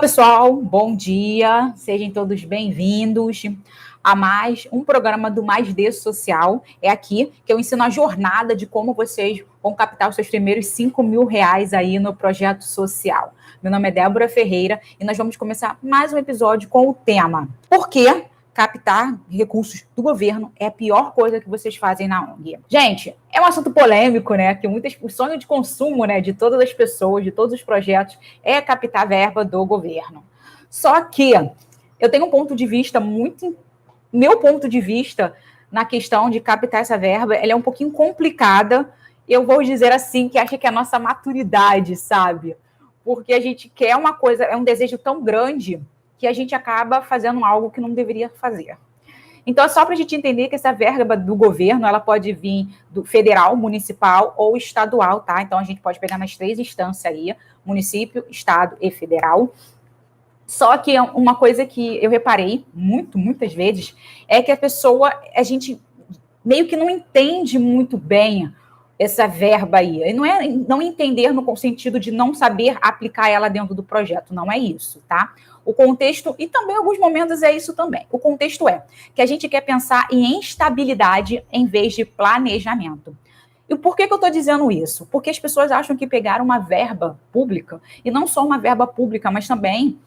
Pessoal, bom dia, sejam todos bem-vindos a mais um programa do Mais D Social. É aqui que eu ensino a jornada de como vocês vão captar os seus primeiros R$ 5.000 aí no projeto social. Meu nome é Débora Ferreira e nós vamos começar mais um episódio com o tema: por que captar recursos do governo é a pior coisa que vocês fazem na ONG? Gente, é um assunto polêmico, né? Que o sonho de consumo, né, de todas as pessoas, de todos os projetos, é captar verba do governo. Só que eu tenho um ponto de vista meu ponto de vista na questão de captar essa verba, ela é um pouquinho complicada. Eu vou dizer assim, que acho que é a nossa maturidade, sabe? Porque a gente quer uma coisa, é um desejo tão grande que a gente acaba fazendo algo que não deveria fazer. Então, é só para a gente entender que essa verba do governo, ela pode vir do federal, municipal ou estadual, tá? Então, a gente pode pegar nas três instâncias aí, município, estado e federal. Só que uma coisa que eu reparei muitas vezes, é que a gente meio que não entende muito bem essa verba aí. E não é não entender no sentido de não saber aplicar ela dentro do projeto, não é isso, tá? O contexto, e também em alguns momentos é isso também. O contexto é que a gente quer pensar em instabilidade em vez de planejamento. E por que eu estou dizendo isso? Porque as pessoas acham que pegaram uma verba pública, e não só uma verba pública, mas também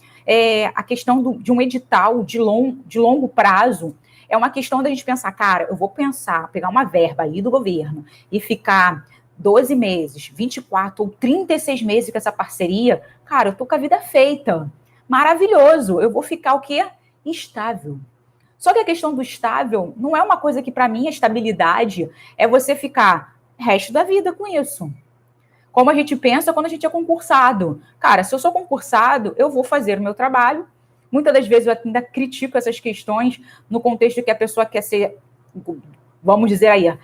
a questão de um edital de longo prazo. É uma questão da gente pensar, cara, eu vou pegar uma verba aí do governo e ficar 12 meses, 24 ou 36 meses com essa parceria, cara, eu tô com a vida feita. Maravilhoso. Eu vou ficar o quê? Instável. Só que a questão do estável não é uma coisa que, para mim, a estabilidade é você ficar o resto da vida com isso. Como a gente pensa quando a gente é concursado. Cara, se eu sou concursado, eu vou fazer o meu trabalho. Muitas das vezes eu ainda critico essas questões no contexto que a pessoa quer ser, vamos dizer aí,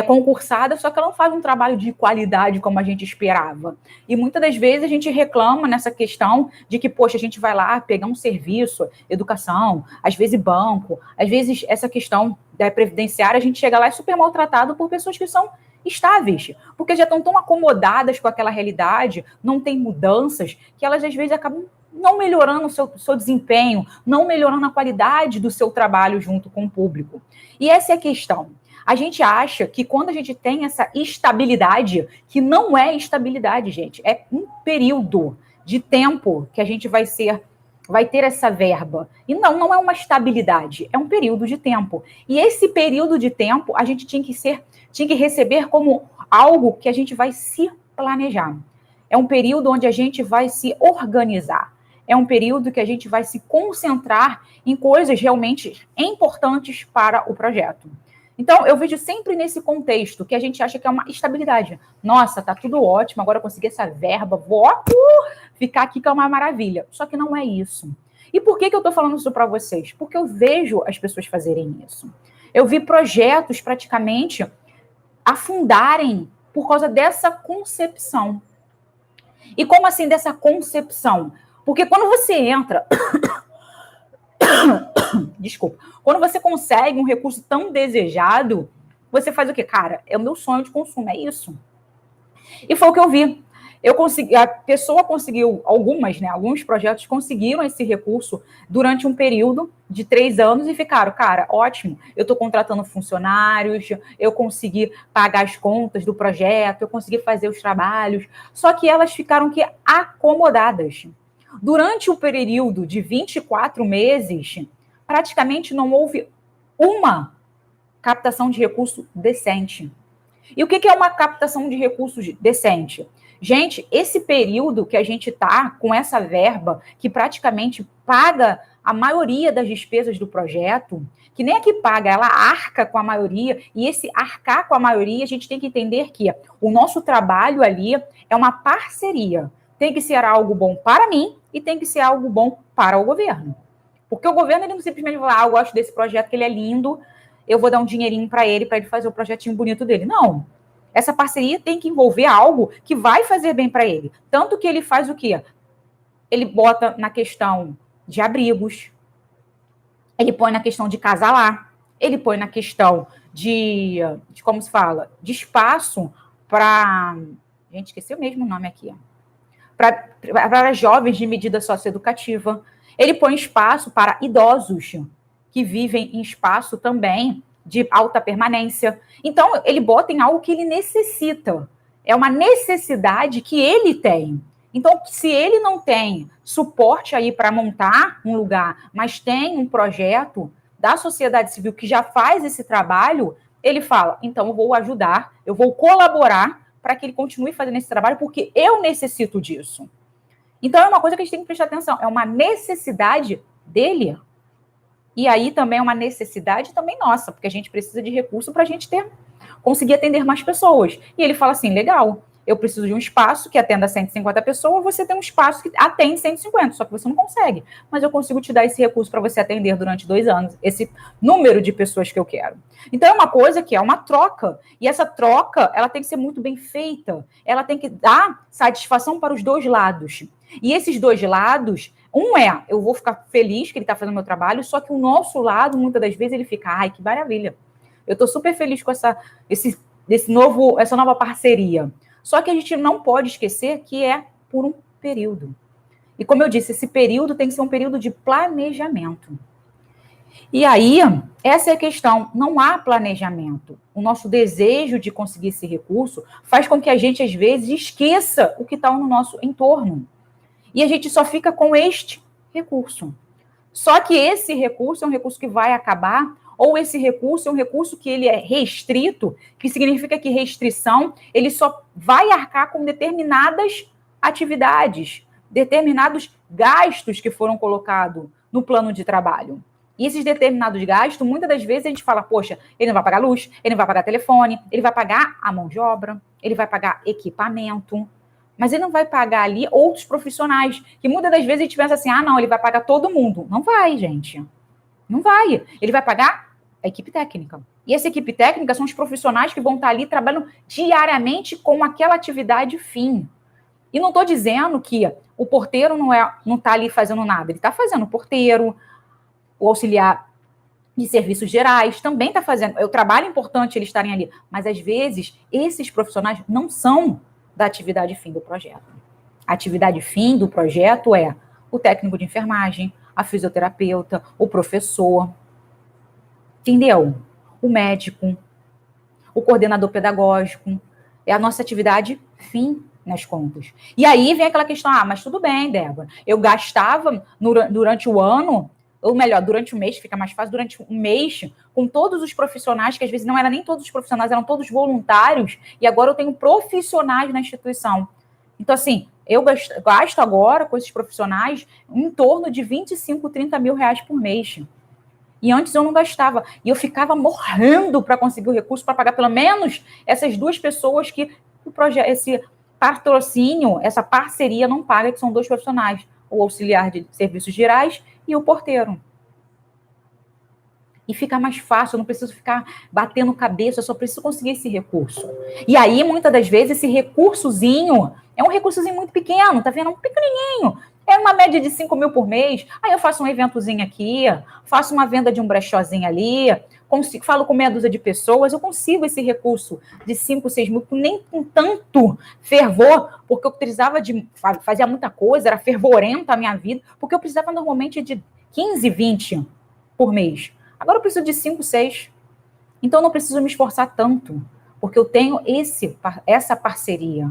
concursada, só que ela não faz um trabalho de qualidade como a gente esperava. E muitas das vezes a gente reclama nessa questão de que, poxa, a gente vai lá pegar um serviço, educação, às vezes banco, às vezes essa questão da previdenciária, a gente chega lá e é super maltratado por pessoas que são estáveis, porque já estão tão acomodadas com aquela realidade, não tem mudanças, que elas às vezes acabam não melhorando o seu desempenho, não melhorando a qualidade do seu trabalho junto com o público. E essa é a questão. A gente acha que quando a gente tem essa estabilidade, que não é estabilidade, gente, é um período de tempo que a gente vai ter essa verba. E não é uma estabilidade, é um período de tempo. E esse período de tempo a gente tinha que receber como algo que a gente vai se planejar. É um período onde a gente vai se organizar. É um período que a gente vai se concentrar em coisas realmente importantes para o projeto. Então, eu vejo sempre nesse contexto que a gente acha que é uma estabilidade. Nossa, tá tudo ótimo, agora eu consegui essa verba, vou ficar aqui que é uma maravilha. Só que não é isso. E por que eu tô falando isso para vocês? Porque eu vejo as pessoas fazerem isso. Eu vi projetos praticamente afundarem por causa dessa concepção. E como assim dessa concepção? Porque quando você entra... Desculpa. Quando você consegue um recurso tão desejado, você faz o quê? Cara, é o meu sonho de consumo, é isso. E foi o que eu vi. A pessoa conseguiu, alguns projetos conseguiram esse recurso durante um período de 3 anos e ficaram, cara, ótimo, eu estou contratando funcionários, eu consegui pagar as contas do projeto, eu consegui fazer os trabalhos, só que elas ficaram acomodadas. Durante o período de 24 meses, praticamente não houve uma captação de recurso decente. E o que é uma captação de recursos decente? Gente, esse período que a gente está com essa verba, que praticamente paga a maioria das despesas do projeto, que nem é que paga, ela arca com a maioria, e esse arcar com a maioria, a gente tem que entender que o nosso trabalho ali é uma parceria. Tem que ser algo bom para mim e tem que ser algo bom para o governo. Porque o governo ele não simplesmente vai eu gosto desse projeto, que ele é lindo, eu vou dar um dinheirinho para ele fazer o projetinho bonito dele. Não. Essa parceria tem que envolver algo que vai fazer bem para ele. Tanto que ele faz o quê? Ele bota na questão de abrigos, ele põe na questão de casalar, ele põe na questão de como se fala, de espaço para... Gente, esqueci o mesmo nome aqui. para jovens de medida socioeducativa. Ele põe espaço para idosos que vivem em espaço também de alta permanência. Então, ele bota em algo que ele necessita. É uma necessidade que ele tem. Então, se ele não tem suporte aí para montar um lugar, mas tem um projeto da sociedade civil que já faz esse trabalho, ele fala, então eu vou ajudar, eu vou colaborar para que ele continue fazendo esse trabalho, porque eu necessito disso. Então, é uma coisa que a gente tem que prestar atenção, é uma necessidade dele. E aí também é uma necessidade também nossa, porque a gente precisa de recurso para a gente conseguir atender mais pessoas. E ele fala assim, legal, eu preciso de um espaço que atenda 150 pessoas, você tem um espaço que atende 150, só que você não consegue. Mas eu consigo te dar esse recurso para você atender durante 2 anos, esse número de pessoas que eu quero. Então é uma coisa que é uma troca, e essa troca, ela tem que ser muito bem feita, ela tem que dar satisfação para os dois lados. E esses dois lados, eu vou ficar feliz que ele está fazendo o meu trabalho, só que o nosso lado, muitas das vezes, ele fica, ai, que maravilha. Eu estou super feliz com essa nova parceria. Só que a gente não pode esquecer que é por um período. E como eu disse, esse período tem que ser um período de planejamento. E aí, essa é a questão, não há planejamento. O nosso desejo de conseguir esse recurso faz com que a gente, às vezes, esqueça o que está no nosso entorno. E a gente só fica com este recurso. Só que esse recurso é um recurso que vai acabar, ou esse recurso é um recurso que ele é restrito, que significa que restrição, ele só vai arcar com determinadas atividades, determinados gastos que foram colocados no plano de trabalho. E esses determinados gastos, muitas das vezes a gente fala, poxa, ele não vai pagar luz, ele não vai pagar telefone, ele vai pagar a mão de obra, ele vai pagar equipamento, mas ele não vai pagar ali outros profissionais, que muitas das vezes a gente pensa assim, não, ele vai pagar todo mundo. Não vai, gente. Não vai. Ele vai pagar a equipe técnica. E essa equipe técnica são os profissionais que vão estar ali trabalhando diariamente com aquela atividade fim. E não estou dizendo que o porteiro não está ali fazendo nada. Ele está fazendo o porteiro, o auxiliar de serviços gerais, também está fazendo. É o trabalho importante eles estarem ali. Mas, às vezes, esses profissionais não são da atividade fim do projeto. A atividade fim do projeto é o técnico de enfermagem, a fisioterapeuta, o professor, entendeu? O médico, o coordenador pedagógico. É a nossa atividade fim nas contas. E aí vem aquela questão, mas tudo bem, Débora, eu gastava durante o ano, ou melhor, durante o mês, fica mais fácil, durante um mês, com todos os profissionais, que às vezes não eram nem todos os profissionais, eram todos voluntários, e agora eu tenho profissionais na instituição. Então, assim, eu gasto agora com esses profissionais em torno de 25, 30 mil reais por mês. E antes eu não gastava. E eu ficava morrendo para conseguir o recurso para pagar pelo menos essas 2 pessoas que esse patrocínio, essa parceria não paga, que são 2 profissionais, o auxiliar de serviços gerais e o porteiro. E fica mais fácil, eu não preciso ficar batendo cabeça, eu só preciso conseguir esse recurso. E aí, muitas das vezes, esse recursozinho é um recursozinho muito pequeno, tá vendo? É um pequenininho. É uma média de 5 mil por mês. Aí eu faço um eventozinho aqui, faço uma venda de um brechózinho ali, falo com meia dúzia de pessoas, eu consigo esse recurso de 5, 6 mil, nem com tanto fervor, porque eu precisava fazia muita coisa, era fervorenta a minha vida, porque eu precisava normalmente de 15, 20 por mês. Agora eu preciso de 5, 6. Então eu não preciso me esforçar tanto, porque eu tenho essa parceria.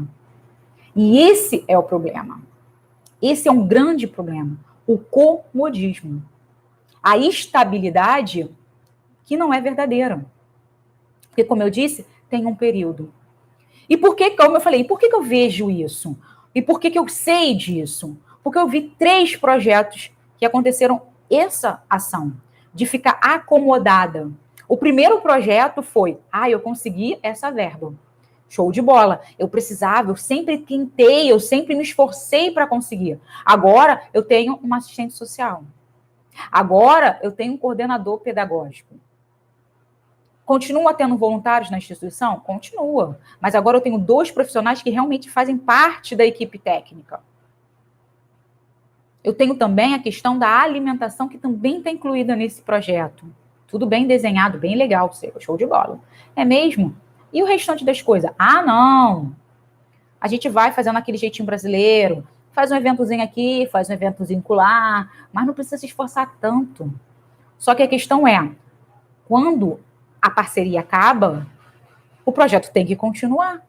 E esse é o problema. Esse é um grande problema. O comodismo. A estabilidade que não é verdadeira. Porque, como eu disse, tem um período. E por que, como eu falei, por que eu vejo isso? E por que eu sei disso? Porque eu vi 3 projetos que aconteceram essa ação, de ficar acomodada. O primeiro projeto foi, eu consegui essa verba. Show de bola. Eu precisava, eu sempre tentei, eu sempre me esforcei para conseguir. Agora eu tenho uma assistente social. Agora eu tenho um coordenador pedagógico. Continua tendo voluntários na instituição? Continua. Mas agora eu tenho 2 profissionais que realmente fazem parte da equipe técnica. Eu tenho também a questão da alimentação, que também está incluída nesse projeto. Tudo bem desenhado, bem legal, show de bola. É mesmo? E o restante das coisas? Não! A gente vai fazendo aquele jeitinho brasileiro, faz um eventozinho aqui, faz um eventozinho lá, mas não precisa se esforçar tanto. Só que a questão é, quando a parceria acaba, o projeto tem que continuar.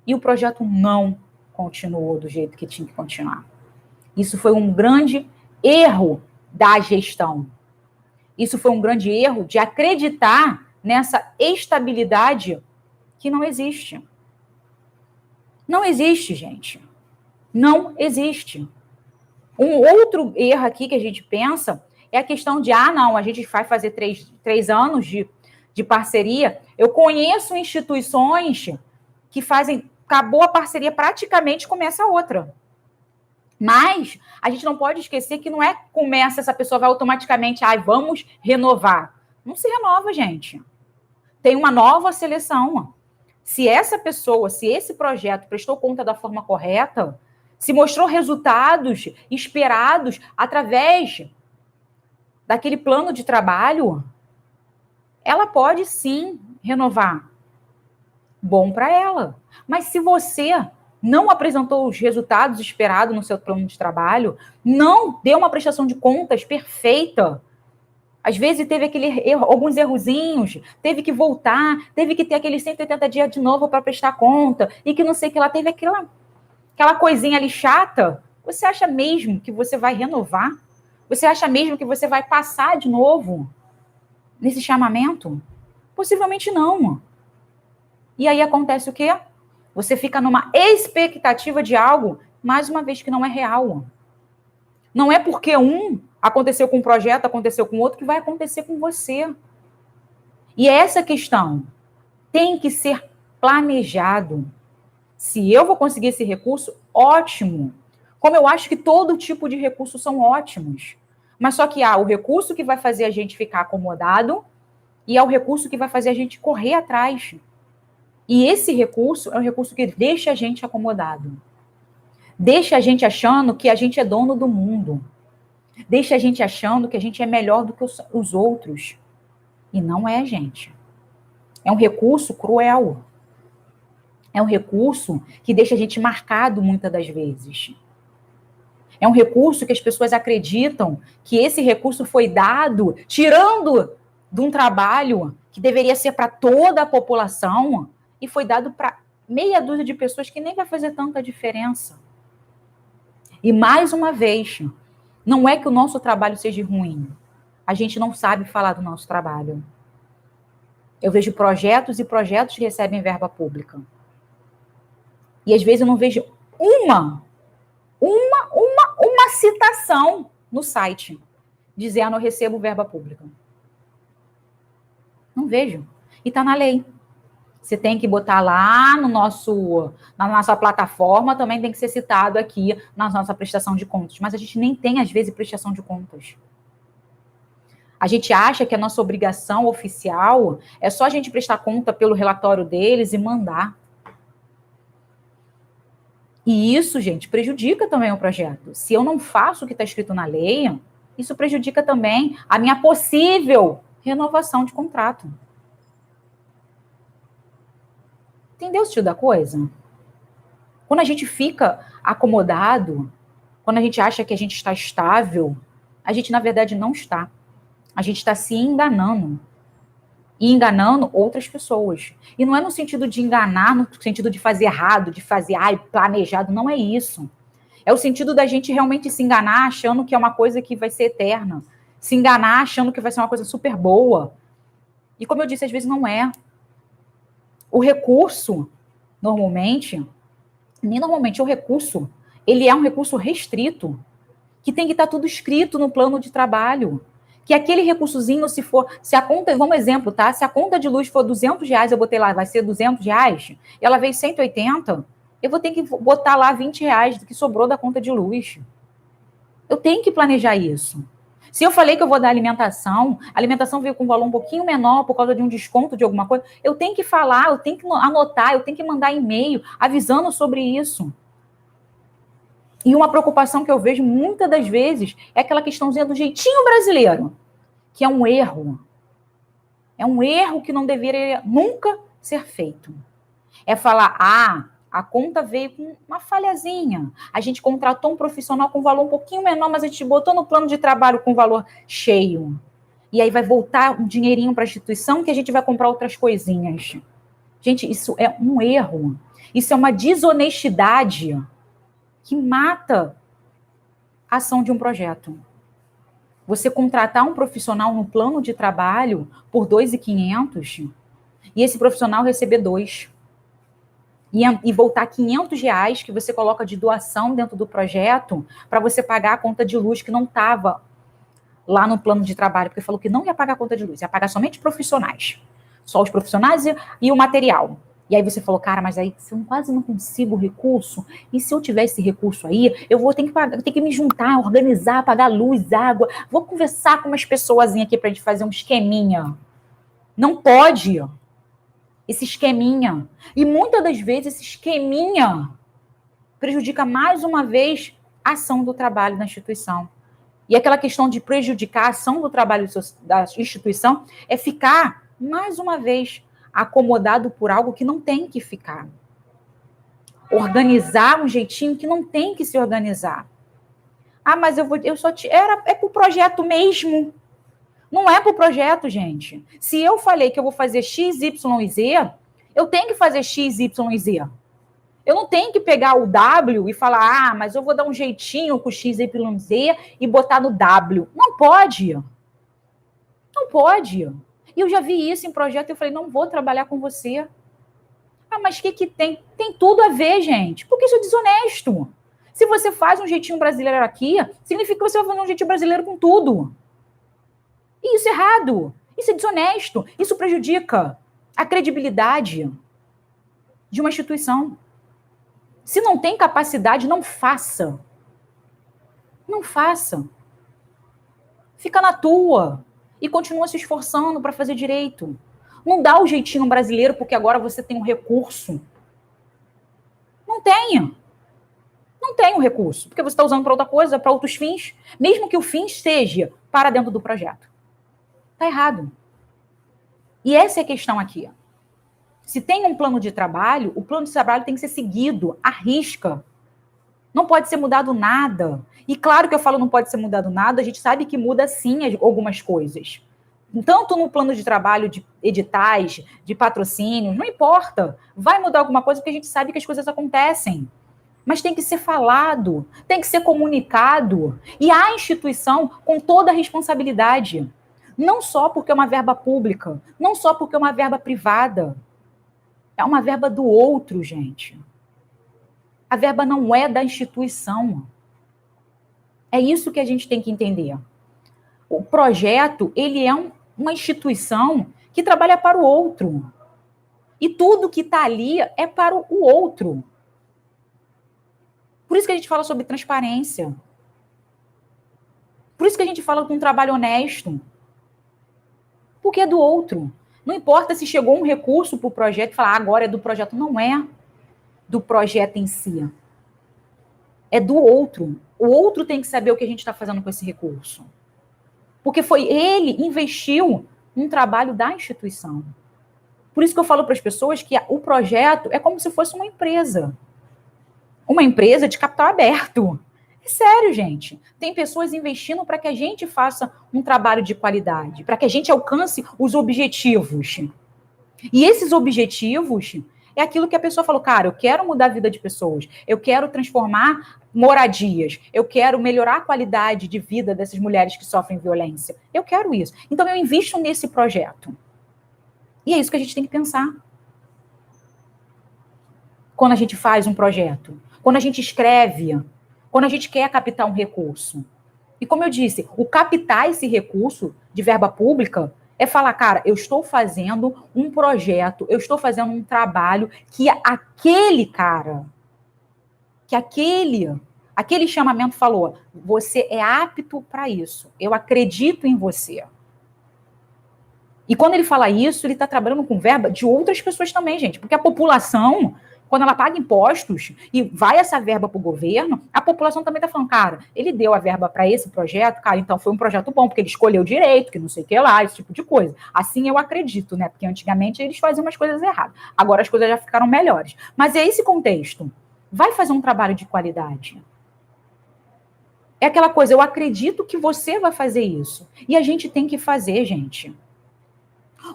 E o projeto não continuou do jeito que tinha que continuar. Isso foi um grande erro da gestão. Isso foi um grande erro de acreditar nessa estabilidade que não existe. Não existe, gente. Não existe. Um outro erro aqui que a gente pensa é a questão de, não, a gente vai fazer três anos de parceria. Eu conheço instituições que fazem, acabou a parceria, praticamente começa outra. Mas a gente não pode esquecer que não é começa, essa pessoa vai automaticamente, vamos renovar. Não se renova, gente. Tem uma nova seleção. Se essa pessoa, se esse projeto prestou conta da forma correta, se mostrou resultados esperados através daquele plano de trabalho, ela pode sim renovar. Bom para ela. Mas se você não apresentou os resultados esperados no seu plano de trabalho, não deu uma prestação de contas perfeita, às vezes teve alguns errozinhos, teve que voltar, teve que ter aqueles 180 dias de novo para prestar conta, e que não sei o que lá, teve aquela coisinha ali chata, você acha mesmo que você vai renovar? Você acha mesmo que você vai passar de novo nesse chamamento? Possivelmente não. E aí acontece o quê? Você fica numa expectativa de algo, mais uma vez, que não é real. Não é porque aconteceu com um projeto, aconteceu com outro, que vai acontecer com você. E essa questão tem que ser planejado. Se eu vou conseguir esse recurso, ótimo. Como eu acho que todo tipo de recursos são ótimos. Mas só que há o recurso que vai fazer a gente ficar acomodado e há o recurso que vai fazer a gente correr atrás. E esse recurso é um recurso que deixa a gente acomodado. Deixa a gente achando que a gente é dono do mundo. Deixa a gente achando que a gente é melhor do que os outros. E não é, gente. É um recurso cruel. É um recurso que deixa a gente marcado muitas das vezes. É um recurso que as pessoas acreditam que esse recurso foi dado tirando de um trabalho que deveria ser para toda a população e foi dado para meia dúzia de pessoas que nem vai fazer tanta diferença. E mais uma vez, não é que o nosso trabalho seja ruim. A gente não sabe falar do nosso trabalho. Eu vejo projetos e projetos que recebem verba pública. E às vezes eu não vejo uma citação no site dizendo eu recebo verba pública. Não vejo. E está na lei. Você tem que botar lá na nossa plataforma, também tem que ser citado aqui na nossa prestação de contas. Mas a gente nem tem, às vezes, prestação de contas. A gente acha que a nossa obrigação oficial é só a gente prestar conta pelo relatório deles e mandar. E isso, gente, prejudica também o projeto. Se eu não faço o que está escrito na lei, isso prejudica também a minha possível renovação de contrato. Entendeu o sentido da coisa? Quando a gente fica acomodado, quando a gente acha que a gente está estável, a gente, na verdade, não está. A gente está se enganando. E enganando outras pessoas. E não é no sentido de enganar, no sentido de fazer errado, de fazer, planejado. Não é isso. É o sentido da gente realmente se enganar achando que é uma coisa que vai ser eterna. Se enganar achando que vai ser uma coisa super boa. E como eu disse, às vezes não é. O recurso, normalmente, o recurso, ele é um recurso restrito, que tem que estar tudo escrito no plano de trabalho. Que aquele recursozinho, se a conta, vamos exemplo, tá? Se a conta de luz for R$200, eu botei lá, vai ser R$200, ela veio 180, eu vou ter que botar lá R$20 do que sobrou da conta de luz. Eu tenho que planejar isso. Se eu falei que eu vou dar alimentação, a alimentação veio com um valor um pouquinho menor por causa de um desconto de alguma coisa, eu tenho que falar, eu tenho que anotar, eu tenho que mandar e-mail avisando sobre isso. E uma preocupação que eu vejo muitas das vezes é aquela questãozinha do jeitinho brasileiro, que é um erro. É um erro que não deveria nunca ser feito. É falar, a conta veio com uma falhazinha. A gente contratou um profissional com valor um pouquinho menor, mas a gente botou no plano de trabalho com valor cheio. E aí vai voltar um dinheirinho para a instituição que a gente vai comprar outras coisinhas. Gente, isso é um erro. Isso é uma desonestidade que mata a ação de um projeto. Você contratar um profissional no plano de trabalho por R$ 2.500 e esse profissional receber 2. E voltar R$ 500 que você coloca de doação dentro do projeto para você pagar a conta de luz que não estava lá no plano de trabalho, porque falou que não ia pagar a conta de luz, ia pagar somente profissionais. Só os profissionais e o material. E aí você falou, cara, mas aí se eu quase não consigo recurso, e se eu tiver esse recurso aí, eu vou ter que pagar, ter que me juntar, organizar, pagar luz, água, vou conversar com umas pessoas aqui pra gente fazer um esqueminha. Não pode esse esqueminha. E muitas das vezes esse esqueminha prejudica mais uma vez a ação do trabalho na instituição. E aquela questão de prejudicar a ação do trabalho da instituição é ficar, mais uma vez, acomodado por algo que não tem que ficar. Organizar um jeitinho que não tem que se organizar. Ah, mas é pro projeto mesmo. Não é pro projeto, gente. Se eu falei que eu vou fazer X, Y e Z, eu tenho que fazer X, Y e Z. Eu não tenho que pegar o W e falar, mas eu vou dar um jeitinho com o X, Y e Z e botar no W. Não pode. Não pode. E eu já vi isso em projeto e eu falei, não vou trabalhar com você. Ah, mas o que tem? Tem tudo a ver, gente. Porque isso é desonesto. Se você faz um jeitinho brasileiro aqui, significa que você vai fazer um jeitinho brasileiro com tudo. E isso é errado. Isso é desonesto. Isso prejudica a credibilidade de uma instituição. Se não tem capacidade, não faça. Não faça. Fica na tua. E continua se esforçando para fazer direito. Não dá o jeitinho brasileiro porque agora você tem um recurso. Não tenha. Não tem um recurso. Porque você está usando para outra coisa, para outros fins. Mesmo que o fim esteja para dentro do projeto. Está errado. E essa é a questão aqui. Se tem um plano de trabalho, o plano de trabalho tem que ser seguido à risca. Não pode ser mudado nada. E claro que eu falo não pode ser mudado nada, a gente sabe que muda sim algumas coisas. Tanto no plano de trabalho, de editais, de patrocínios, não importa. Vai mudar alguma coisa porque a gente sabe que as coisas acontecem. Mas tem que ser falado, tem que ser comunicado. E a instituição com toda a responsabilidade. Não só porque é uma verba pública, não só porque é uma verba privada. É uma verba do outro, gente. A verba não é da instituição. É isso que a gente tem que entender. O projeto, ele é uma instituição que trabalha para o outro. E tudo que está ali é para o outro. Por isso que a gente fala sobre transparência. Por isso que a gente fala com um trabalho honesto. Porque é do outro. Não importa se chegou um recurso para o projeto e falar, agora é do projeto. Não é do projeto em si. É do outro. O outro tem que saber o que a gente está fazendo com esse recurso. Porque foi ele investiu num trabalho da instituição. Por isso que eu falo para as pessoas que o projeto é como se fosse uma empresa. Uma empresa de capital aberto. É sério, gente. Tem pessoas investindo para que a gente faça um trabalho de qualidade, para que a gente alcance os objetivos. E esses objetivos é aquilo que a pessoa falou, cara, eu quero mudar a vida de pessoas, eu quero transformar moradias, eu quero melhorar a qualidade de vida dessas mulheres que sofrem violência. Eu quero isso. Então eu invisto nesse projeto. E é isso que a gente tem que pensar. Quando a gente faz um projeto, quando a gente escreve, quando a gente quer captar um recurso. E como eu disse, o captar esse recurso de verba pública é falar, cara, eu estou fazendo um projeto, eu estou fazendo um trabalho que aquele cara, que aquele chamamento falou, você é apto para isso, eu acredito em você. E quando ele fala isso, ele está trabalhando com verba de outras pessoas também, gente, porque a população Quando ela paga impostos e vai essa verba para o governo, a população também está falando, cara, ele deu a verba para esse projeto, cara, então foi um projeto bom, porque ele escolheu direito, que não sei o que lá, esse tipo de coisa. Assim eu acredito, né? Porque antigamente eles faziam umas coisas erradas. Agora as coisas já ficaram melhores. Mas é esse contexto. Vai fazer um trabalho de qualidade. É aquela coisa, eu acredito que você vai fazer isso. E a gente tem que fazer, gente.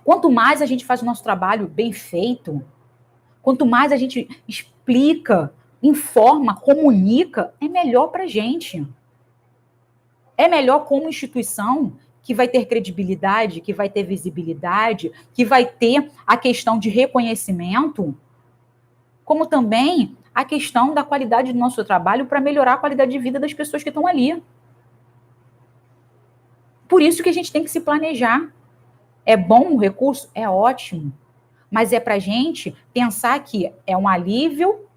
Quanto mais a gente faz o nosso trabalho bem feito, quanto mais a gente explica, informa, comunica, é melhor para a gente. É melhor como instituição que vai ter credibilidade, que vai ter visibilidade, que vai ter a questão de reconhecimento, como também a questão da qualidade do nosso trabalho para melhorar a qualidade de vida das pessoas que estão ali. Por isso que a gente tem que se planejar. É bom o recurso? É ótimo. Mas é para a gente pensar que é um alívio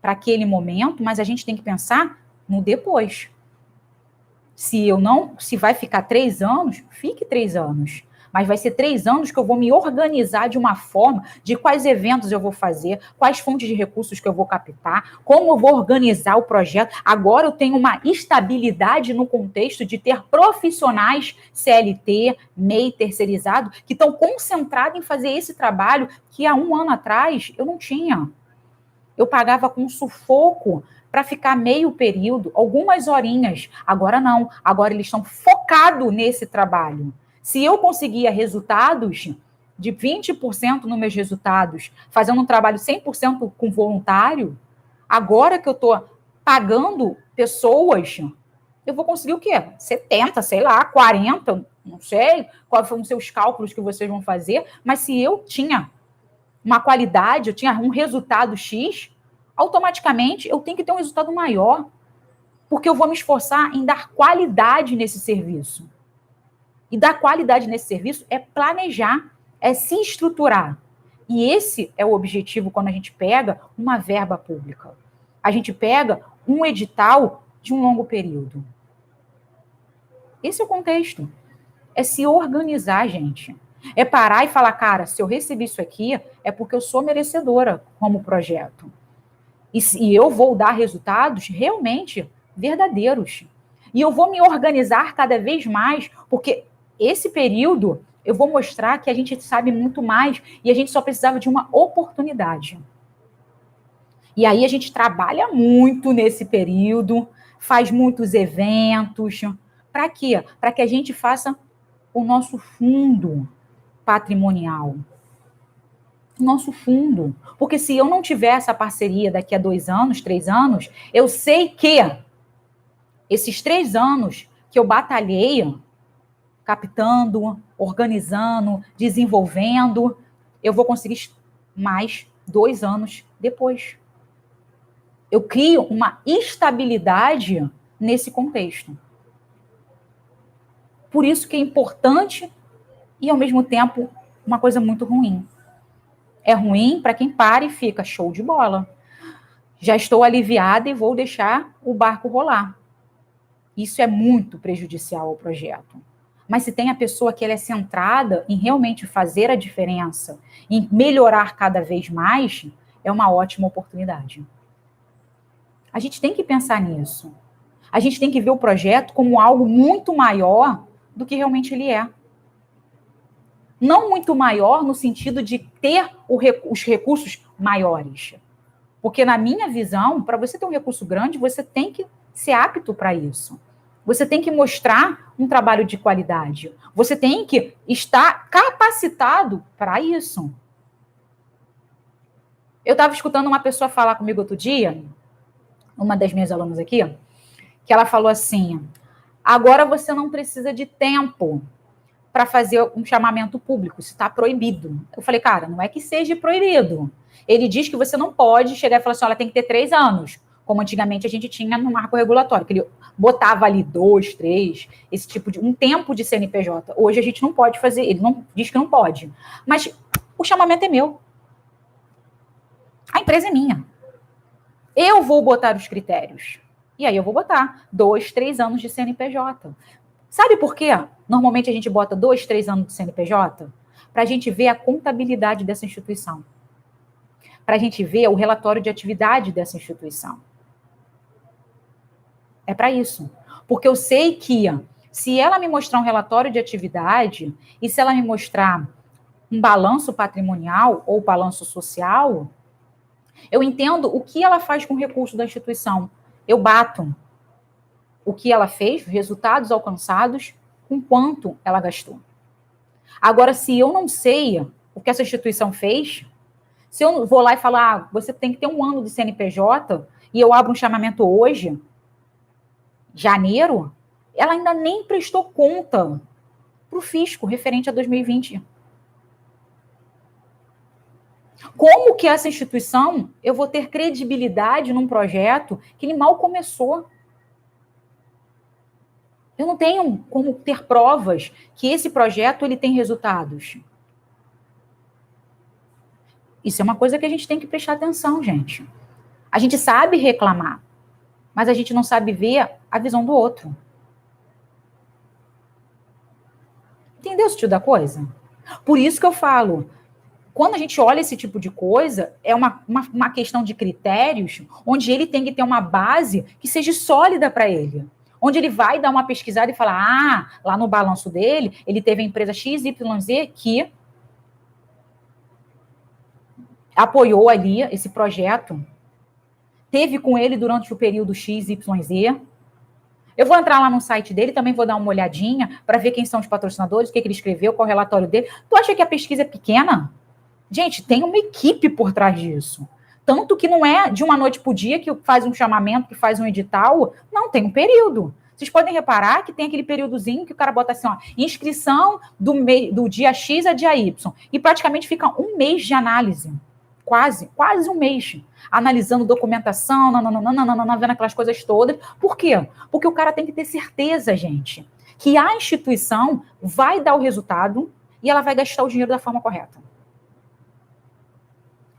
para aquele momento, mas a gente tem que pensar no depois. Se vai ficar 3 anos, fique 3 anos. Mas vai ser 3 anos que eu vou me organizar de uma forma de quais eventos eu vou fazer, quais fontes de recursos que eu vou captar, como eu vou organizar o projeto. Agora eu tenho uma estabilidade no contexto de ter profissionais CLT, MEI terceirizado, que estão concentrados em fazer esse trabalho que há 1 ano atrás eu não tinha. Eu pagava com sufoco para ficar meio período, algumas horinhas. Agora não. Agora eles estão focados nesse trabalho. Se eu conseguia resultados de 20% nos meus resultados, fazendo um trabalho 100% com voluntário, agora que eu estou pagando pessoas, eu vou conseguir o quê? 70, sei lá, 40, não sei quais foram os seus cálculos que vocês vão fazer, mas se eu tinha uma qualidade, eu tinha um resultado X, automaticamente eu tenho que ter um resultado maior, porque eu vou me esforçar em dar qualidade nesse serviço. E dar qualidade nesse serviço é planejar, é se estruturar. E esse é o objetivo quando a gente pega uma verba pública. A gente pega um edital de um longo período. Esse é o contexto. É se organizar, gente. É parar e falar, cara, se eu recebi isso aqui, é porque eu sou merecedora como projeto. E eu vou dar resultados realmente verdadeiros. E eu vou me organizar cada vez mais, porque esse período eu vou mostrar que a gente sabe muito mais e a gente só precisava de uma oportunidade. E aí a gente trabalha muito nesse período, faz muitos eventos. Para quê? Para que a gente faça o nosso fundo patrimonial. Nosso fundo. Porque se eu não tiver essa parceria daqui a 2 anos, 3 anos, eu sei que esses 3 anos que eu batalhei, captando, organizando, desenvolvendo, eu vou conseguir mais 2 anos depois. Eu crio uma estabilidade nesse contexto. Por isso que é importante e, ao mesmo tempo, uma coisa muito ruim. É ruim para quem para e fica show de bola. Já estou aliviada e vou deixar o barco rolar. Isso é muito prejudicial ao projeto. Mas se tem a pessoa que ela é centrada em realmente fazer a diferença, em melhorar cada vez mais, é uma ótima oportunidade. A gente tem que pensar nisso. A gente tem que ver o projeto como algo muito maior do que realmente ele é. Não muito maior no sentido de ter os recursos maiores. Porque, na minha visão, para você ter um recurso grande, você tem que ser apto para isso. Você tem que mostrar um trabalho de qualidade. Você tem que estar capacitado para isso. Eu estava escutando uma pessoa falar comigo outro dia, uma das minhas alunas aqui, que ela falou assim, agora você não precisa de tempo para fazer um chamamento público, isso está proibido. Eu falei, cara, não é que seja proibido. Ele diz que você não pode chegar e falar assim, olha, tem que ter 3 anos, como antigamente a gente tinha no marco regulatório, que ele botava ali 2, 3, esse tipo de um tempo de CNPJ. Hoje a gente não pode fazer, ele não diz que não pode. Mas o chamamento é meu. A empresa é minha. Eu vou botar os critérios. E aí eu vou botar 2, 3 anos de CNPJ. Sabe por quê? Normalmente a gente bota 2, 3 anos de CNPJ para a gente ver a contabilidade dessa instituição. para a gente ver o relatório de atividade dessa instituição. É para isso. Porque eu sei que se ela me mostrar um relatório de atividade e se ela me mostrar um balanço patrimonial ou balanço social, eu entendo o que ela faz com o recurso da instituição. Eu bato o que ela fez, os resultados alcançados, com quanto ela gastou. Agora, se eu não sei o que essa instituição fez, se eu vou lá e falar, você tem que ter um ano de CNPJ, e eu abro um chamamento hoje, janeiro, ela ainda nem prestou conta para o fisco referente a 2020. Como que essa instituição, eu vou ter credibilidade num projeto que ele mal começou? Eu não tenho como ter provas que esse projeto ele tem resultados. Isso é uma coisa que a gente tem que prestar atenção, gente. A gente sabe reclamar, mas a gente não sabe ver a visão do outro. Entendeu o sentido da coisa? Por isso que eu falo, quando a gente olha esse tipo de coisa, é uma questão de critérios, onde ele tem que ter uma base que seja sólida para ele. Onde ele vai dar uma pesquisada e falar, lá no balanço dele, ele teve a empresa XYZ que apoiou ali esse projeto, teve com ele durante o período XYZ. Eu vou entrar lá no site dele, também vou dar uma olhadinha para ver quem são os patrocinadores, o que ele escreveu, qual é o relatório dele. Tu acha que a pesquisa é pequena? Gente, tem uma equipe por trás disso. Tanto que não é de uma noite para o dia que faz um chamamento, que faz um edital. Não, tem um período. Vocês podem reparar que tem aquele períodozinho que o cara bota assim, ó, inscrição do dia X a dia Y. E praticamente fica um mês de análise. Quase um mês. Analisando documentação, vendo aquelas coisas todas. Por quê? Porque o cara tem que ter certeza, gente, que a instituição vai dar o resultado e ela vai gastar o dinheiro da forma correta.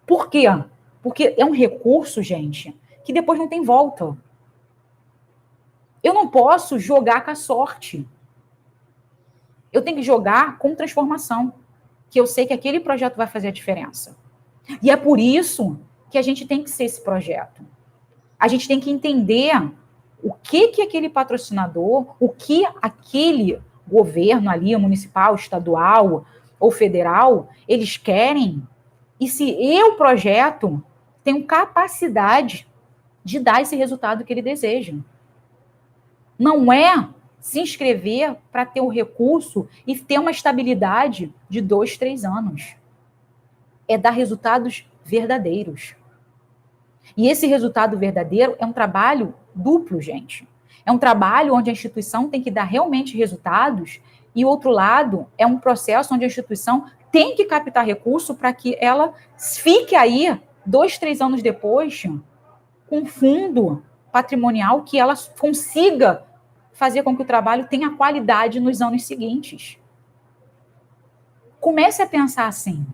Por quê? Porque é um recurso, gente, que depois não tem volta. Eu não posso jogar com a sorte. Eu tenho que jogar com transformação, que eu sei que aquele projeto vai fazer a diferença. E é por isso que a gente tem que ser esse projeto. A gente tem que entender o que aquele patrocinador, o que aquele governo ali, municipal, estadual ou federal, eles querem. E se eu, projeto, tenho capacidade de dar esse resultado que ele deseja. Não é se inscrever para ter o recurso e ter uma estabilidade de 2, 3 anos. É dar resultados verdadeiros. E esse resultado verdadeiro é um trabalho duplo, gente. É um trabalho onde a instituição tem que dar realmente resultados e, o outro lado, é um processo onde a instituição tem que captar recurso para que ela fique aí 2, 3 anos depois com fundo patrimonial que ela consiga fazer com que o trabalho tenha qualidade nos anos seguintes. Comece a pensar assim.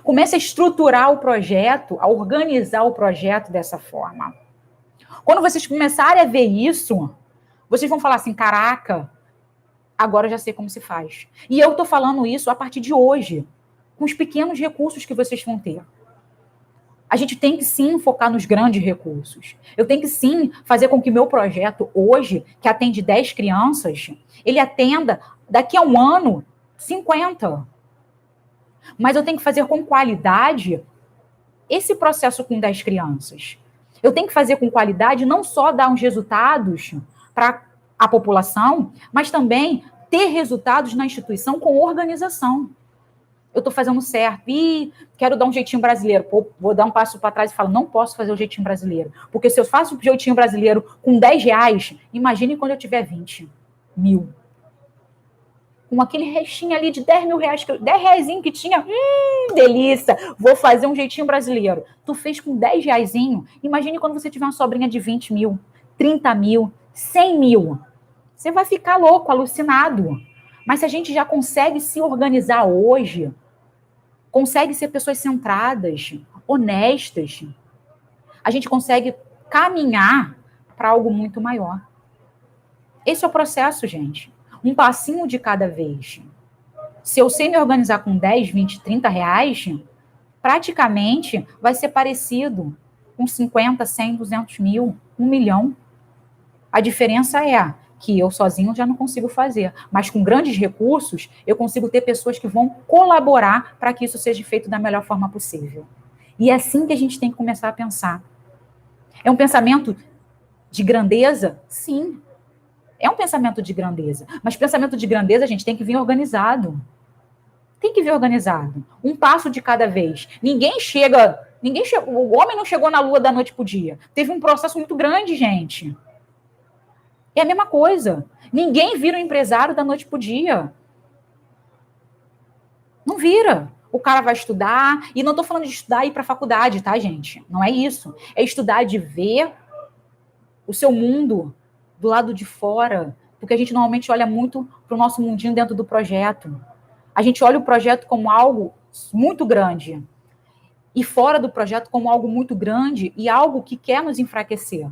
Comece a estruturar o projeto, a organizar o projeto dessa forma. Quando vocês começarem a ver isso, vocês vão falar assim, caraca, agora eu já sei como se faz. E eu estou falando isso a partir de hoje, com os pequenos recursos que vocês vão ter. A gente tem que sim focar nos grandes recursos. Eu tenho que sim fazer com que meu projeto hoje, que atende 10 crianças, ele atenda daqui a um ano 50. Mas eu tenho que fazer com qualidade esse processo com 10 crianças. Eu tenho que fazer com qualidade não só dar uns resultados para a população, mas também ter resultados na instituição com organização. Eu estou fazendo certo. E quero dar um jeitinho brasileiro. Pô, vou dar um passo para trás e falo, não posso fazer o jeitinho brasileiro. Porque se eu faço o jeitinho brasileiro com 10 reais, imagine quando eu tiver 20 mil. Com aquele restinho ali de 10 mil reais, 10 reaisinho que tinha, delícia, vou fazer um jeitinho brasileiro. Tu fez com 10 reaisinho, imagine quando você tiver uma sobrinha de 20 mil, 30 mil, 100 mil. Você vai ficar louco, alucinado. Mas se a gente já consegue se organizar hoje, consegue ser pessoas centradas, honestas, a gente consegue caminhar para algo muito maior. Esse é o processo, gente. Um passinho de cada vez. Se eu sei me organizar com 10, 20, 30 reais, praticamente vai ser parecido com 50, 100, 200 mil, 1 milhão. A diferença é que eu sozinho já não consigo fazer, mas com grandes recursos, eu consigo ter pessoas que vão colaborar para que isso seja feito da melhor forma possível. E é assim que a gente tem que começar a pensar. É um pensamento de grandeza? Sim. É um pensamento de grandeza. Mas pensamento de grandeza, a gente tem que vir organizado. Tem que vir organizado. Um passo de cada vez. O homem não chegou na lua da noite pro dia. Teve um processo muito grande, gente. É a mesma coisa. Ninguém vira um empresário da noite pro dia. Não vira. O cara vai estudar, e não estou falando de estudar e ir para a faculdade, tá, gente? Não é isso. É estudar de ver o seu mundo do lado de fora, porque a gente normalmente olha muito para o nosso mundinho dentro do projeto. A gente olha o projeto como algo muito grande, e fora do projeto como algo muito grande e algo que quer nos enfraquecer,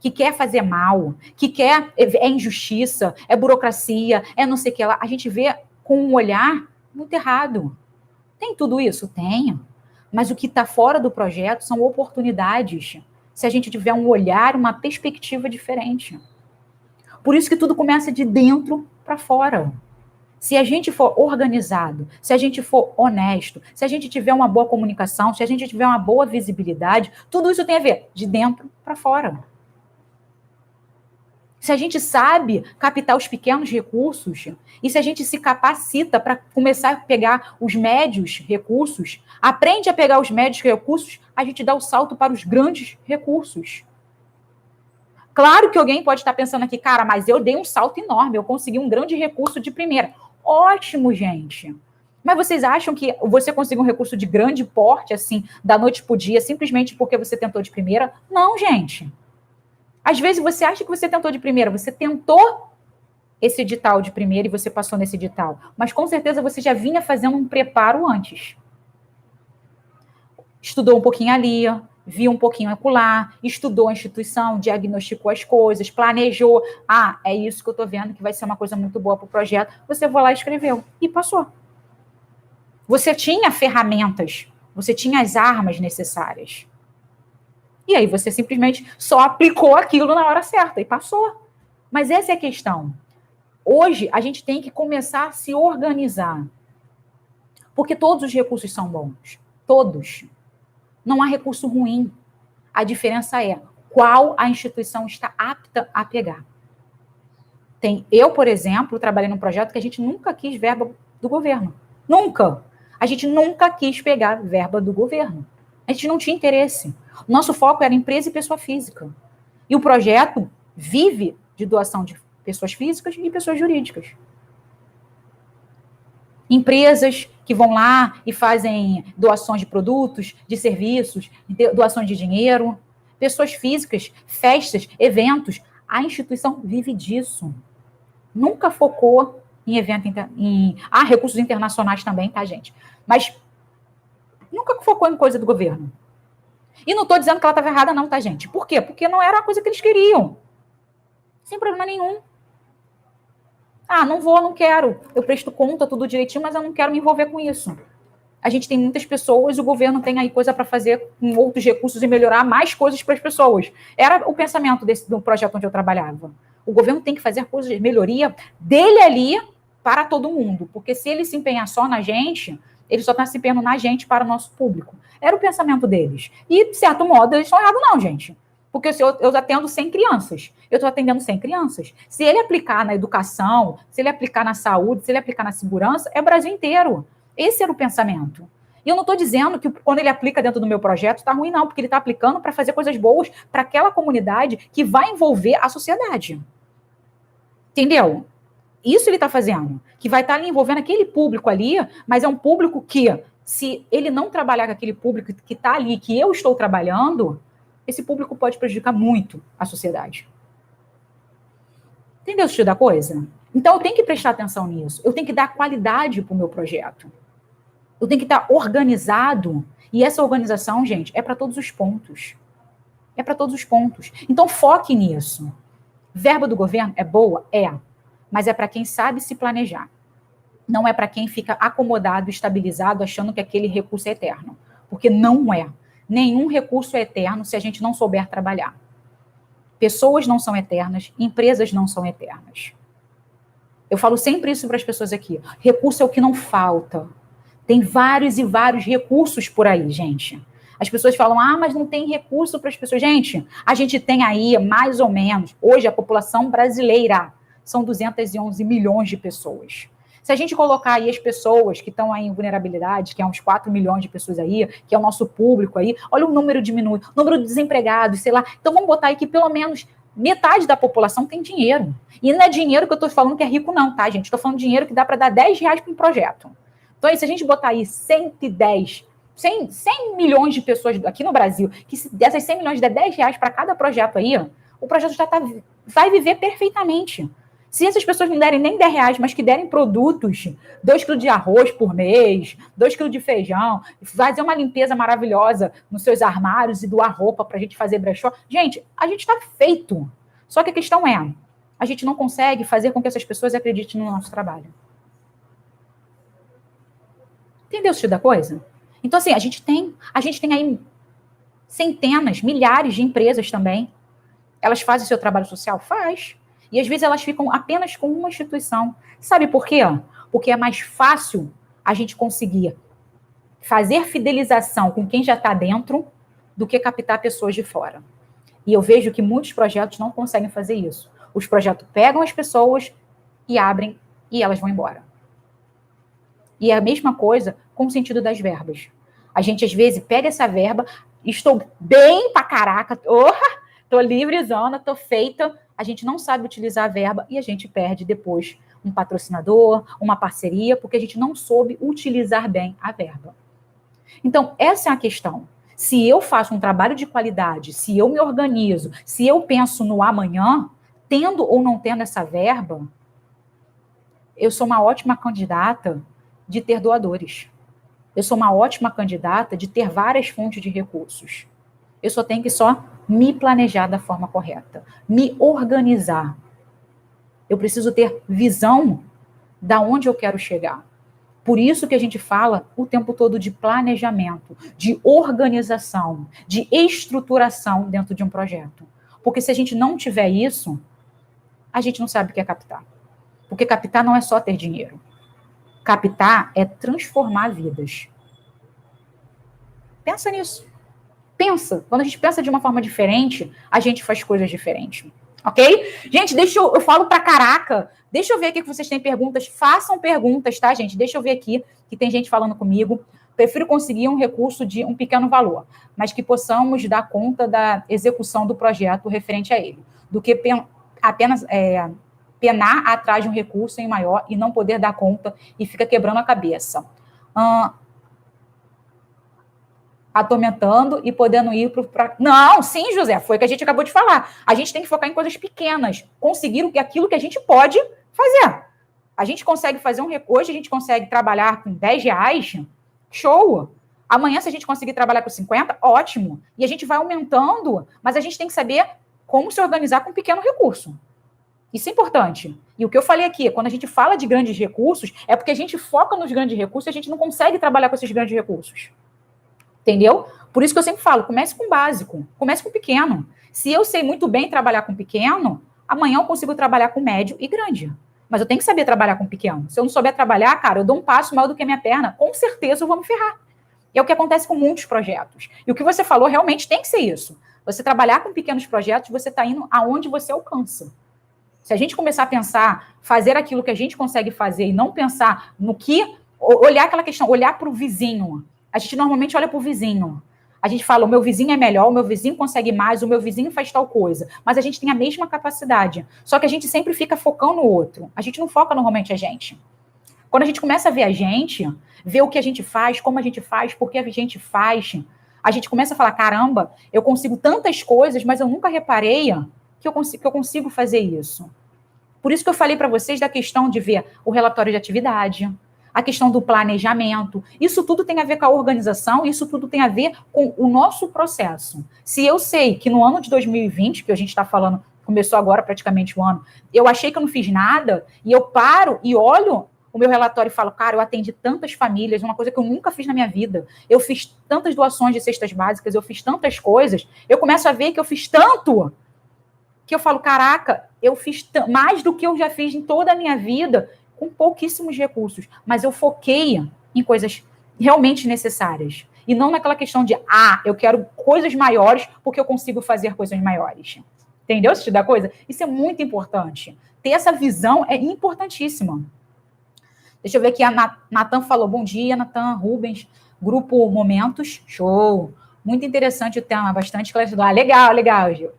que quer fazer mal, que quer, é injustiça, é burocracia, é não sei o que lá. A gente vê com um olhar muito errado. Tem tudo isso? Tem. Mas o que está fora do projeto são oportunidades. Se a gente tiver um olhar, uma perspectiva diferente. Por isso que tudo começa de dentro para fora. Se a gente for organizado, se a gente for honesto, se a gente tiver uma boa comunicação, se a gente tiver uma boa visibilidade, tudo isso tem a ver de dentro para fora. Se a gente sabe captar os pequenos recursos, e se a gente se capacita para começar a pegar os médios recursos, aprende a pegar os médios recursos, a gente dá o salto para os grandes recursos. Claro que alguém pode estar pensando aqui, cara, mas eu dei um salto enorme, eu consegui um grande recurso de primeira. Ótimo, gente. Mas vocês acham que você conseguiu um recurso de grande porte, assim, da noite pro dia, simplesmente porque você tentou de primeira? Não, gente. Às vezes você acha que você tentou de primeira, você tentou esse edital de primeira e você passou nesse edital. Mas com certeza você já vinha fazendo um preparo antes. Estudou um pouquinho ali, viu um pouquinho acolá, estudou a instituição, diagnosticou as coisas, planejou. Ah, é isso que eu estou vendo que vai ser uma coisa muito boa para o projeto. Você foi lá e escreveu e passou. Você tinha ferramentas, você tinha as armas necessárias. E aí você simplesmente só aplicou aquilo na hora certa e passou. Mas essa é a questão. Hoje, a gente tem que começar a se organizar. Porque todos os recursos são bons. Todos. Não há recurso ruim. A diferença é qual a instituição está apta a pegar. Eu, por exemplo, trabalhei num projeto que a gente nunca quis verba do governo. Nunca. A gente nunca quis pegar verba do governo. A gente não tinha interesse. O nosso foco era empresa e pessoa física. E o projeto vive de doação de pessoas físicas e pessoas jurídicas. Empresas que vão lá e fazem doações de produtos, de serviços, doações de dinheiro. Pessoas físicas, festas, eventos. A instituição vive disso. Nunca focou em recursos internacionais também, tá, gente? Mas nunca focou em coisa do governo. E não estou dizendo que ela estava errada, não, tá, gente? Por quê? Porque não era a coisa que eles queriam. Sem problema nenhum. Ah, não vou, não quero. Eu presto conta, tudo direitinho, mas eu não quero me envolver com isso. A gente tem muitas pessoas, o governo tem aí coisa para fazer com outros recursos e melhorar mais coisas para as pessoas. Era o pensamento do projeto onde eu trabalhava. O governo tem que fazer coisas de melhoria dele ali para todo mundo. Porque se ele se empenhar só na gente, ele só está se empenhando na gente para o nosso público. Era o pensamento deles. E, de certo modo, eles estão errados não, gente. Porque se eu atendo 100 crianças, eu estou atendendo 100 crianças. Se ele aplicar na educação, se ele aplicar na saúde, se ele aplicar na segurança, é o Brasil inteiro. Esse era o pensamento. E eu não estou dizendo que quando ele aplica dentro do meu projeto está ruim, não, porque ele está aplicando para fazer coisas boas para aquela comunidade que vai envolver a sociedade. Entendeu? Isso ele está fazendo. Que vai estar envolvendo aquele público ali, mas é um público que, se ele não trabalhar com aquele público que está ali, que eu estou trabalhando, esse público pode prejudicar muito a sociedade. Entendeu o sentido da coisa? Então, eu tenho que prestar atenção nisso. Eu tenho que dar qualidade para o meu projeto. Eu tenho que estar organizado. E essa organização, gente, é para todos os pontos. É para todos os pontos. Então, foque nisso. Verba do governo é boa? É. Mas é para quem sabe se planejar. Não é para quem fica acomodado, estabilizado, achando que aquele recurso é eterno. porque não é. Nenhum recurso é eterno se a gente não souber trabalhar. Pessoas não são eternas, empresas não são eternas. Eu falo sempre isso para as pessoas aqui. Recurso é o que não falta. Tem vários e vários recursos por aí, gente. As pessoas falam, mas não tem recurso para as pessoas. Gente, a gente tem aí, mais ou menos, hoje a população brasileira são 211 milhões de pessoas. Se a gente colocar aí as pessoas que estão aí em vulnerabilidade, que é uns 4 milhões de pessoas aí, que é o nosso público aí, olha o número diminui, o número de desempregados, sei lá. Então vamos botar aí que pelo menos metade da população tem dinheiro. E não é dinheiro que eu estou falando que é rico não, tá, gente? Estou falando de dinheiro que dá para dar R$10 para um projeto. Então aí, se a gente botar aí 100 milhões de pessoas aqui no Brasil, que se dessas 100 milhões der R$10 para cada projeto aí, o projeto já vai viver perfeitamente. Se essas pessoas não derem nem R$10, mas que derem produtos, 2 quilos de arroz por mês, 2 quilos de feijão, fazer uma limpeza maravilhosa nos seus armários e doar roupa para a gente fazer brechó. Gente, a gente está feito. Só que a questão é, a gente não consegue fazer com que essas pessoas acreditem no nosso trabalho. Entendeu o sentido da coisa? Então, assim, a gente tem aí centenas, milhares de empresas também. Elas fazem o seu trabalho social? Faz. E às vezes elas ficam apenas com uma instituição. Sabe por quê? Porque é mais fácil a gente conseguir fazer fidelização com quem já está dentro do que captar pessoas de fora. E eu vejo que muitos projetos não conseguem fazer isso. Os projetos pegam as pessoas e abrem e elas vão embora. E é a mesma coisa com o sentido das verbas. A gente, às vezes, pega essa verba, estou bem pra caraca, tô livrezona, tô feita, a gente não sabe utilizar a verba e a gente perde depois um patrocinador, uma parceria, porque a gente não soube utilizar bem a verba. Então, essa é a questão. Se eu faço um trabalho de qualidade, se eu me organizo, se eu penso no amanhã, tendo ou não tendo essa verba, eu sou uma ótima candidata de ter doadores. Eu sou uma ótima candidata de ter várias fontes de recursos. Eu só tenho que me planejar da forma correta, me organizar. Eu preciso ter visão da onde eu quero chegar. Por isso que a gente fala o tempo todo de planejamento, de organização, de estruturação dentro de um projeto. Porque se a gente não tiver isso, a gente não sabe o que é captar. Porque captar não é só ter dinheiro. Captar é transformar vidas. Pensa nisso. Pensa. Quando a gente pensa de uma forma diferente, a gente faz coisas diferentes. Ok? Gente, eu falo pra caraca. Deixa eu ver aqui que vocês têm perguntas. Façam perguntas, tá, gente? Deixa eu ver aqui que tem gente falando comigo. Prefiro conseguir um recurso de um pequeno valor, mas que possamos dar conta da execução do projeto referente a ele, do que apenas penar atrás de um recurso em maior e não poder dar conta e fica quebrando a cabeça. Atormentando e podendo ir para... Não, sim, José, foi o que a gente acabou de falar. A gente tem que focar em coisas pequenas, conseguir aquilo que a gente pode fazer. A gente consegue fazer um recurso, a gente consegue trabalhar com R$10, show. Amanhã, se a gente conseguir trabalhar com 50, ótimo. E a gente vai aumentando, mas a gente tem que saber como se organizar com um pequeno recurso. Isso é importante. E o que eu falei aqui, quando a gente fala de grandes recursos, é porque a gente foca nos grandes recursos e a gente não consegue trabalhar com esses grandes recursos. Entendeu? Por isso que eu sempre falo, comece com o básico, comece com o pequeno. Se eu sei muito bem trabalhar com pequeno, amanhã eu consigo trabalhar com médio e grande. Mas eu tenho que saber trabalhar com pequeno. Se eu não souber trabalhar, cara, eu dou um passo maior do que a minha perna, com certeza eu vou me ferrar. E é o que acontece com muitos projetos. E o que você falou realmente tem que ser isso. Você trabalhar com pequenos projetos, você está indo aonde você alcança. Se a gente começar a pensar, fazer aquilo que a gente consegue fazer e não pensar no que... Olhar aquela questão, olhar para o vizinho. A gente normalmente olha para o vizinho. A gente fala, o meu vizinho é melhor, o meu vizinho consegue mais, o meu vizinho faz tal coisa. Mas a gente tem a mesma capacidade. Só que a gente sempre fica focando no outro. A gente não foca normalmente a gente. Quando a gente começa a ver a gente, ver o que a gente faz, como a gente faz, por que a gente faz, a gente começa a falar, caramba, eu consigo tantas coisas, mas eu nunca reparei que eu consigo fazer isso. Por isso que eu falei para vocês da questão de ver o relatório de atividade, a questão do planejamento. Isso tudo tem a ver com a organização, isso tudo tem a ver com o nosso processo. Se eu sei que no ano de 2020, que a gente está falando, começou agora praticamente o ano, eu achei que eu não fiz nada, e eu paro e olho o meu relatório e falo, cara, eu atendi tantas famílias, uma coisa que eu nunca fiz na minha vida. Eu fiz tantas doações de cestas básicas, eu fiz tantas coisas. Eu começo a ver que eu fiz tanto que eu falo, caraca, eu fiz mais do que eu já fiz em toda a minha vida com pouquíssimos recursos. Mas eu foquei em coisas realmente necessárias. E não naquela questão de, eu quero coisas maiores porque eu consigo fazer coisas maiores. Entendeu? Se te dá coisa? Isso é muito importante. Ter essa visão é importantíssima. Deixa eu ver aqui, a Natan falou, bom dia, Natan, Rubens, grupo Momentos, show. Muito interessante o tema, bastante esclarecedor. Legal, Gil.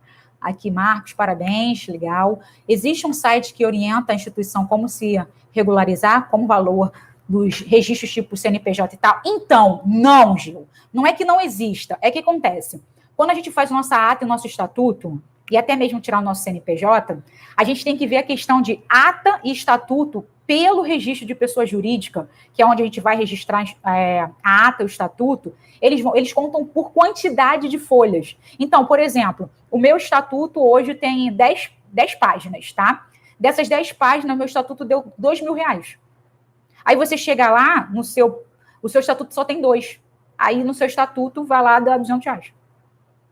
Aqui, Marcos, parabéns, legal. Existe um site que orienta a instituição como se regularizar, como valor dos registros tipo CNPJ e tal? Então, não, Gil. Não é que não exista, é que acontece. Quando a gente faz a nossa ata e o nosso estatuto, e até mesmo tirar o nosso CNPJ, a gente tem que ver a questão de ata e estatuto pelo registro de pessoa jurídica, que é onde a gente vai registrar a ata e o estatuto, eles contam por quantidade de folhas. Então, por exemplo, o meu estatuto hoje tem 10 páginas, tá? Dessas 10 páginas, meu estatuto deu R$2.000. Aí você chega lá, o seu estatuto só tem 2. Aí no seu estatuto vai lá dar R$200.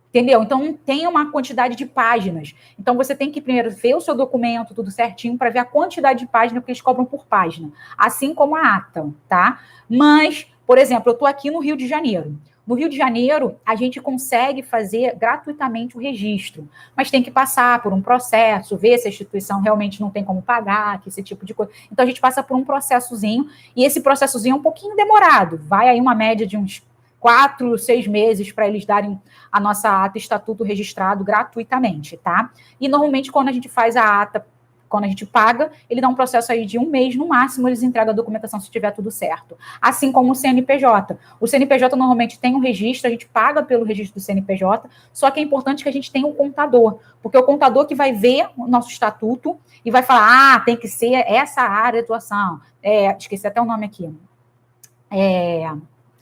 Entendeu? Então, tem uma quantidade de páginas. Então, você tem que primeiro ver o seu documento, tudo certinho, para ver a quantidade de páginas, porque eles cobram por página. Assim como a ata, tá? Mas, por exemplo, eu estou aqui no Rio de Janeiro. No Rio de Janeiro, a gente consegue fazer gratuitamente o registro, mas tem que passar por um processo, ver se a instituição realmente não tem como pagar, que esse tipo de coisa. Então, a gente passa por um processozinho, e esse processozinho é um pouquinho demorado. Vai aí uma média de uns 4, 6 meses para eles darem a nossa ata e estatuto registrado gratuitamente, tá? E normalmente quando a gente faz a ata, quando a gente paga, ele dá um processo aí de 1 mês, no máximo eles entregam a documentação se tiver tudo certo. Assim como o CNPJ. O CNPJ normalmente tem um registro, a gente paga pelo registro do CNPJ, só que é importante que a gente tenha um contador, porque é o contador que vai ver o nosso estatuto e vai falar, tem que ser essa área de atuação. Esqueci até o nome aqui.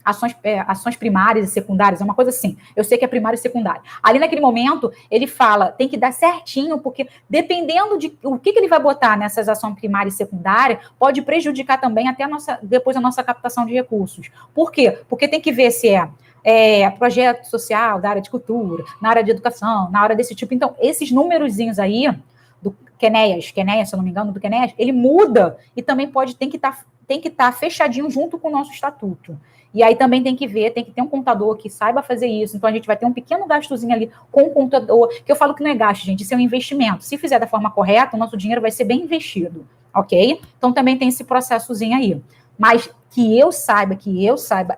Ações primárias e secundárias, é uma coisa assim. Eu sei que é primária e secundária. Ali naquele momento, ele fala, tem que dar certinho, porque dependendo de o que ele vai botar nessas ações primária e secundária, pode prejudicar também até depois a nossa captação de recursos. Por quê? Porque tem que ver se é projeto social, da área de cultura, na área de educação, na área desse tipo. Então, esses númerozinhos aí, do Quenéas, se eu não me engano, do Quenéas, ele muda e também tem que estar fechadinho junto com o nosso estatuto. E aí também tem que ver, tem que ter um contador que saiba fazer isso. Então, a gente vai ter um pequeno gastozinho ali com o contador, que eu falo que não é gasto, gente, isso é um investimento. Se fizer da forma correta, o nosso dinheiro vai ser bem investido, ok? Então, também tem esse processozinho aí. Mas que eu saiba,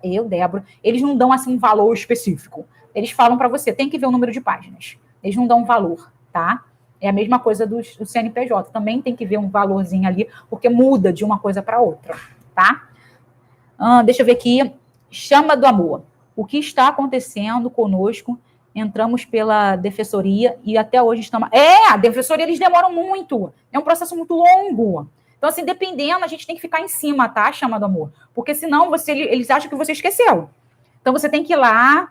eu, Débora, eles não dão, assim, um valor específico. Eles falam para você, tem que ver o número de páginas. Eles não dão um valor, tá? É a mesma coisa do CNPJ. Também tem que ver um valorzinho ali, porque muda de uma coisa para outra, tá? Deixa eu ver aqui. Chama do amor. O que está acontecendo conosco? Entramos pela defensoria e até hoje estamos... a defensoria eles demoram muito. É um processo muito longo. Então, assim, dependendo, a gente tem que ficar em cima, tá? Chama do amor. Porque senão eles acham que você esqueceu. Então, você tem que ir lá,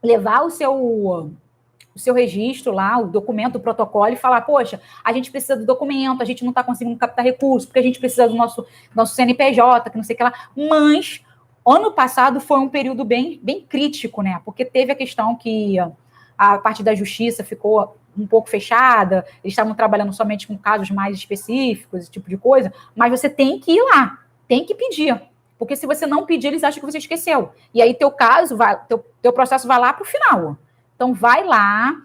levar o seu registro lá, o documento, o protocolo, e falar, poxa, a gente precisa do documento, a gente não está conseguindo captar recursos, porque a gente precisa do nosso CNPJ, que não sei o que lá. Mas... ano passado foi um período bem crítico, né? Porque teve a questão que a parte da justiça ficou um pouco fechada, eles estavam trabalhando somente com casos mais específicos, esse tipo de coisa, mas você tem que ir lá, tem que pedir. Porque se você não pedir, eles acham que você esqueceu. E aí teu processo vai lá para o final. Então vai lá,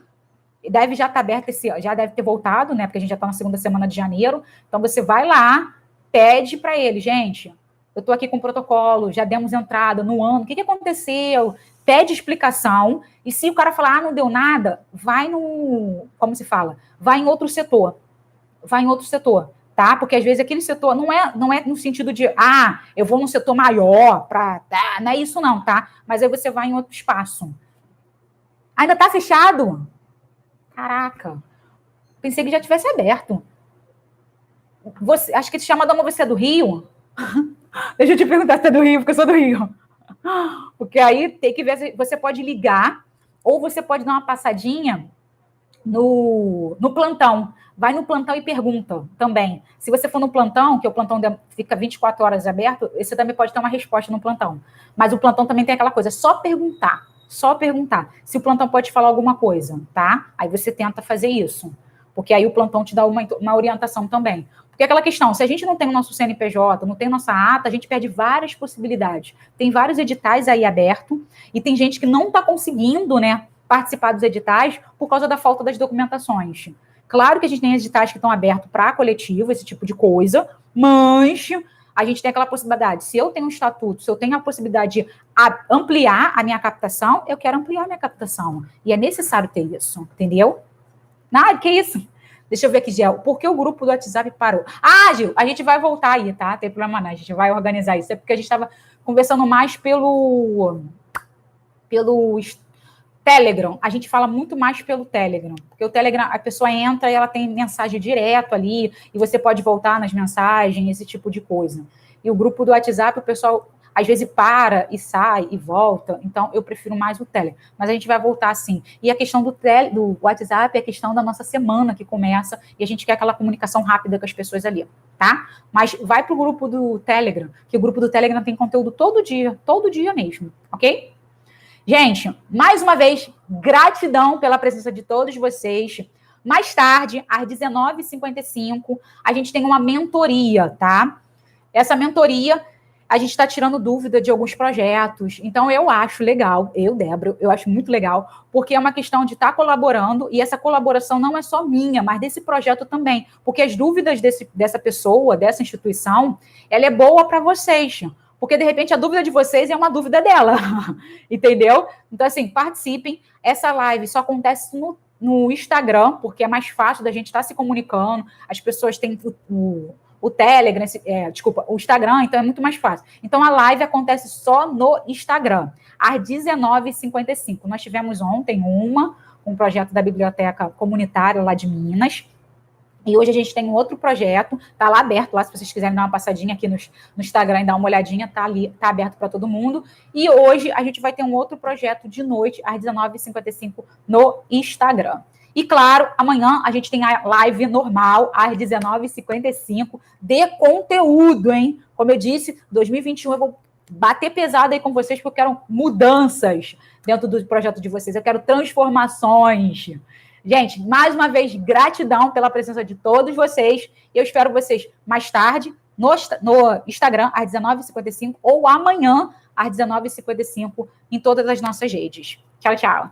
deve já estar aberto já deve ter voltado, né? Porque a gente já está na segunda semana de janeiro. Então você vai lá, pede para ele, gente. Eu estou aqui com o protocolo, já demos entrada no ano, o que aconteceu? Pede explicação, e se o cara falar, não deu nada, vai como se fala? Vai em outro setor. Tá? Porque às vezes aquele setor não é no sentido de, eu vou num setor maior, não é isso não, tá? Mas aí você vai em outro espaço. Ainda tá fechado? Caraca, pensei que já tivesse aberto. Acho que te chama você é do Rio? Deixa eu te perguntar se é do Rio, porque eu sou do Rio. Porque aí tem que ver se você pode ligar, ou você pode dar uma passadinha no plantão. Vai no plantão e pergunta também. Se você for no plantão, que o plantão fica 24 horas aberto, você também pode ter uma resposta no plantão. Mas o plantão também tem aquela coisa, é só perguntar. Só perguntar. Se o plantão pode falar alguma coisa, tá? Aí você tenta fazer isso. Porque aí o plantão te dá uma orientação também. Porque aquela questão, se a gente não tem o nosso CNPJ, não tem nossa ata, a gente perde várias possibilidades. Tem vários editais aí abertos e tem gente que não está conseguindo, né, participar dos editais por causa da falta das documentações. Claro que a gente tem editais que estão abertos para coletivo, esse tipo de coisa, mas a gente tem aquela possibilidade. Se eu tenho um estatuto, se eu tenho a possibilidade de ampliar a minha captação, eu quero ampliar a minha captação. E é necessário ter isso, entendeu? Nada, que isso? Deixa eu ver aqui, Gel. Por que o grupo do WhatsApp parou? Ah, Gil, a gente vai voltar aí, tá? Não tem problema não, a gente vai organizar isso. É porque a gente estava conversando mais pelo Telegram. A gente fala muito mais pelo Telegram. Porque o Telegram, a pessoa entra e ela tem mensagem direto ali, e você pode voltar nas mensagens, esse tipo de coisa. E o grupo do WhatsApp, o pessoal às vezes para e sai e volta, então eu prefiro mais o Telegram. Mas a gente vai voltar sim. E a questão do WhatsApp é a questão da nossa semana que começa, e a gente quer aquela comunicação rápida com as pessoas ali, tá? Mas vai pro grupo do Telegram, que o grupo do Telegram tem conteúdo todo dia mesmo, ok? Gente, mais uma vez, gratidão pela presença de todos vocês. Mais tarde, às 19h55, a gente tem uma mentoria, tá? Essa mentoria, a gente está tirando dúvida de alguns projetos. Então, eu acho legal, Débora, eu acho muito legal, porque é uma questão de estar colaborando, e essa colaboração não é só minha, mas desse projeto também. Porque as dúvidas dessa pessoa, dessa instituição, ela é boa para vocês. Porque, de repente, a dúvida de vocês é uma dúvida dela, entendeu? Então, assim, participem. Essa live só acontece no Instagram, porque é mais fácil da gente estar se comunicando. As pessoas têm o Telegram, o Instagram, então é muito mais fácil. Então, a live acontece só no Instagram, às 19h55. Nós tivemos ontem um projeto da Biblioteca Comunitária lá de Minas. E hoje a gente tem um outro projeto, tá lá aberto, lá se vocês quiserem dar uma passadinha aqui no Instagram e dar uma olhadinha, tá ali, tá aberto para todo mundo. E hoje a gente vai ter um outro projeto de noite, às 19h55, no Instagram. E claro, amanhã a gente tem a live normal, às 19h55, de conteúdo, hein? Como eu disse, 2021 eu vou bater pesado aí com vocês, porque eu quero mudanças dentro do projeto de vocês, eu quero transformações. Gente, mais uma vez, gratidão pela presença de todos vocês. Eu espero vocês mais tarde no Instagram, às 19h55, ou amanhã, às 19h55, em todas as nossas redes. Tchau, tchau.